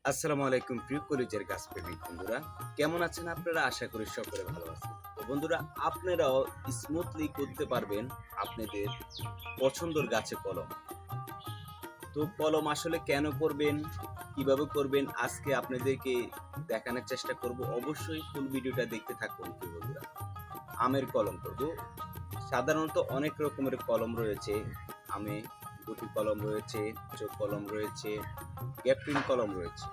আসসালামু আলাইকুম প্রিয় কলেজের গাছপ্রেমিক বন্ধুরা, কেমন আছেন আপনারা? আশা করি সকলে ভালো আছেন। তো বন্ধুরা, আপনারাও স্মুথলি করতে পারবেন আপনাদের পছন্দের গাছে কলম। তো কলম আসলে কেন করবেন, কিভাবে করবেন, আজকে আপনাদেরকে দেখানোর চেষ্টা করব। অবশ্যই ফুল ভিডিওটা দেখতে থাকুন প্রিয় বন্ধুরা। আমের কলম করব। সাধারণত অনেক রকমের কলম রয়েছে। আমে গুটি কলম রয়েছে, চোখ কলম রয়েছে, গ্যাপটিন কলম রয়েছে।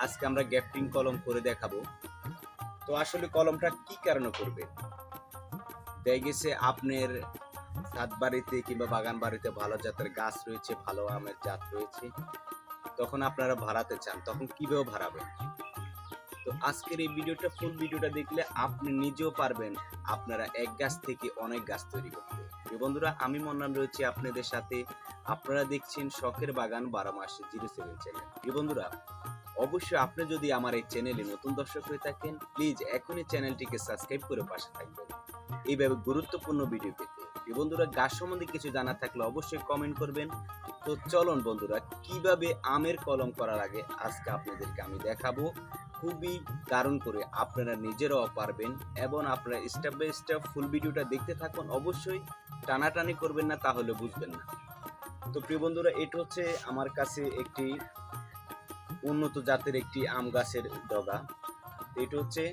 আজকে আমরা গ্যাপটিং কলম করে দেখাবো। তো আসলে কলমটা কি কারণে করবে? দেখা গেছে আপনার ছাদ বাড়িতে কিংবা বাগান বাড়িতে ভালো জাতের গাছ রয়েছে, ভালো আমের জাত রয়েছে, তখন আপনারা ভাড়াতে চান, তখন কিভাবে ভাড়াবেন? তো আজকের এই ভিডিওটা, ফুল ভিডিওটা দেখলে আপনি নিজেও পারবেন আপনারা এক গাছ থেকে অনেক গাছ তৈরি করতে। বন্ধুরা, আমি মন্নান রয়েছি আপনাদের সাথে। আপনারা দেখছেন শখের বাগান 12 মাসে 07 চ্যানেল। বন্ধুরা, অবশ্যই আপনি যদি আমার এই চ্যানেলে নতুন দর্শক হয়ে থাকেন, প্লিজ এখনই চ্যানেলটিকে সাবস্ক্রাইব করে পাশে থাকবেন এইভাবে গুরুত্বপূর্ণ ভিডিও পেতে। বন্ধুরা, গাছ সম্বন্ধে কিছু জানার থাকলে অবশ্যই কমেন্ট করবেন। তো চলুন বন্ধুরা, কিভাবে আমের কলম করার আগে আজকে আপনাদেরকে আমি দেখাবো। খুবই দারুণ করে আপনারা নিজেরাও পারবেন, এবং আপনারা স্টেপ বাই স্টেপ ফুল ভিডিওটা দেখতে থাকুন। অবশ্যই টানাটানি করবেন না, তাহলে বুঝবেন না। তো প্রিয় বন্ধুরা, এটা হচ্ছে আমার কাছে একটি উন্নত জাতের একটি আম গাছের ডগা। এটা হচ্ছে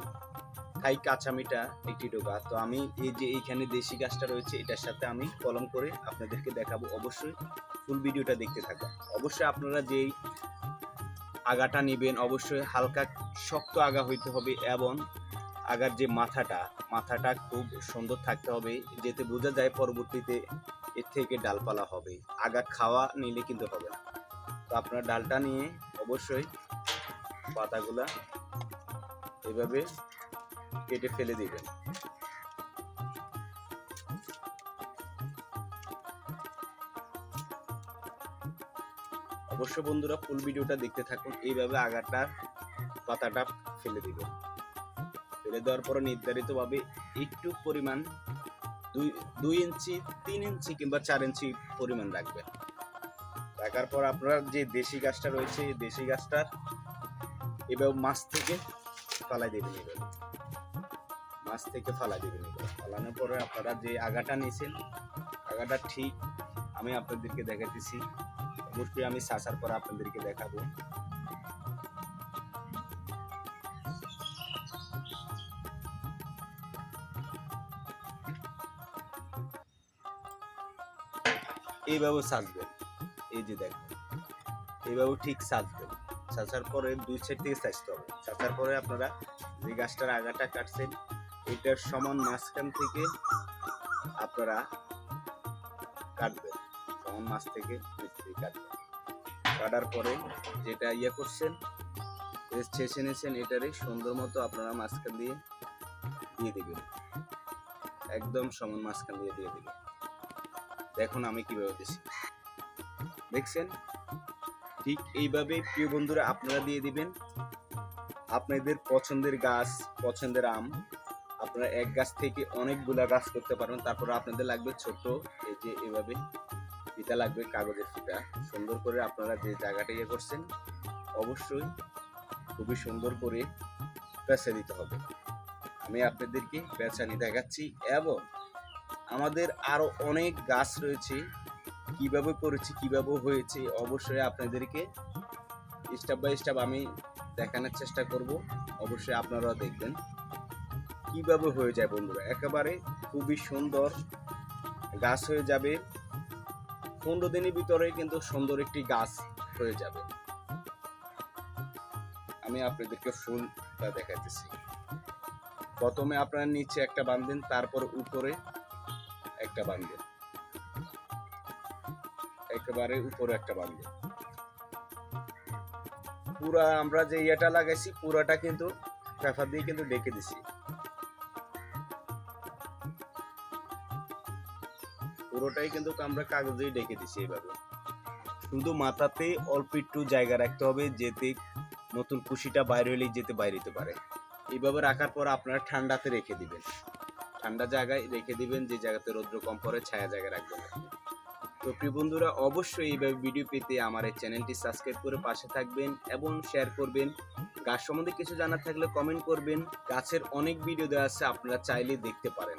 থাই কাঁচামিটা একটি ডগা। তো আমি এই যে এইখানে দেশি গাছটা রয়েছে, এটার সাথে আমি কলম করে আপনাদেরকে দেখাবো। অবশ্যই ফুল ভিডিওটা দেখতে থাকুন। অবশ্যই আপনারা যেই আগাটা নেবেন, অবশ্যই হালকা শক্ত আগা হইতে হবে, এবং আগার যে মাথাটা খুব সুন্দর থাকতে হবে, যাতে বোঝা যায় পরবর্তীতে এর থেকে ডালপালা হবে। আগা খাওয়া নিলে কিন্তু হবে না। তো আপনারা ডালটা নিয়ে অবশ্যই পাতাগুলা এভাবে কেটে ফেলে দিবেন। অবশ্য বন্ধুরা, ফুল ভিডিওটা দেখতে থাকুন। এইভাবে আগাটার পাতাটা ফেলে দিবেন। ফেলে দেওয়ার পরে নির্ধারিতভাবে একটু পরিমাণ 2 ইঞ্চি, 3 ইঞ্চি কিংবা 4 ইঞ্চি পরিমাণ রাখবেন। রাখার পর আপনার যে দেশি গাছটা রয়েছে, এই দেশি গাছটার এভাবে মাছ থেকে ফালাই দেবেন। মাছ থেকে ফালাই দেবেন। ফালানোর পরে আপনারা যে আগাটা নিয়েছেন, আগাটা ঠিক আমি আপনাদেরকে দেখাতেছি। অবশ্যই আমি সাসার পরে আপনাদেরকে দেখাবো। এইভাবে সাজবেন। এই যে দেখুন, এইভাবে ঠিক সাজবেন। সাজার পরে 2 সাইড থেকে সাজতে হবে। সাজার পরে আপনারা যে গাছটার আগাটা কাটছেন, এটার সমান মাঝখান থেকে আপনারা কাটবেন। সমান মাছ থেকে নিচ থেকে কাটবেন। কাটার পরে যেটা করছেন, ছেঁচে নিয়েছেন, এটারে সুন্দর মতো আপনারা মাঝখান দিয়ে দিবেন। একদম সমান মাঝখান দিয়ে দিবেন। দেখুন আমি কিভাবে দিছি, দেখছেন? ঠিক এইভাবে প্রিয় বন্ধুরা আপনারা দিয়ে দিবেন। আপনাদের পছন্দের গাছ, পছন্দের আম, আপনারা এক গাছ থেকে অনেকগুলা গাছ করতে পারবেন। তারপর আপনাদের লাগবে ছোট, এই যে এভাবে ফিতা লাগবে, কাগজের ফিতা। সুন্দর করে আপনারা যে জায়গাটা করছেন, অবশ্যই খুবই সুন্দর করে পেঁচা দিতে হবে। আমি আপনাদেরকে পেঁচানি দেখাচ্ছি, এবং আমাদের আরো অনেক গাছ রয়েছে। কিভাবে করেছি, কিভাবে হয়েছে, অবশ্যই আপনাদেরকে স্টেপ বাই স্টেপ আমি দেখানোর চেষ্টা করব। অবশ্যই আপনারাও দেখবেন কিভাবে হয়ে যায় বন্ধুরা। একেবারে খুবই সুন্দর গাছ হয়ে যাবে। 15 দিনের ভিতরে কিন্তু সুন্দর একটি গাছ হয়ে যাবে। আমি আপনাদেরকে ফুলটা দেখাইতেছি। প্রথমে আপনারা নিচে একটা বাঁধবেন, তারপর উপরে একটা বাঁধবেন, একেবারে উপরে একটা বাঁধবেন। পুরা আমরা যে ইয়েটা লাগাইছি, পুরাটা কিন্তু পেপার দিয়ে কিন্তু ডেকে দিছি। পুরোটাই কিন্তু আমরা কাগজেই ডেকে দিছি। এইভাবে শুধু মাথাতে অল্প একটু জায়গা রাখতে হবে, যেতে নতুন কুশিটা বাইরে হলেই যেতে বাইরে হতে পারে। এইভাবে রাখার পর আপনারা ঠান্ডাতে রেখে দিবেন। ঠান্ডা জায়গায় রেখে দিবেন, যে জায়গাতে রৌদ্র কম পড়ে, ছায়া জায়গায় রাখবেন। তো প্রিয় বন্ধুরা, অবশ্যই এইভাবে ভিডিও পেতে আমার এই চ্যানেলটি সাবস্ক্রাইব করে পাশে থাকবেন এবং শেয়ার করবেন। গাছ সম্বন্ধে কিছু জানার থাকলে কমেন্ট করবেন। গাছের অনেক ভিডিও দেওয়া আছে, আপনারা চাইলে দেখতে পারেন।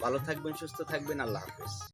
ভালো থাকবেন, সুস্থ থাকবেন। আল্লাহ হাফেজ।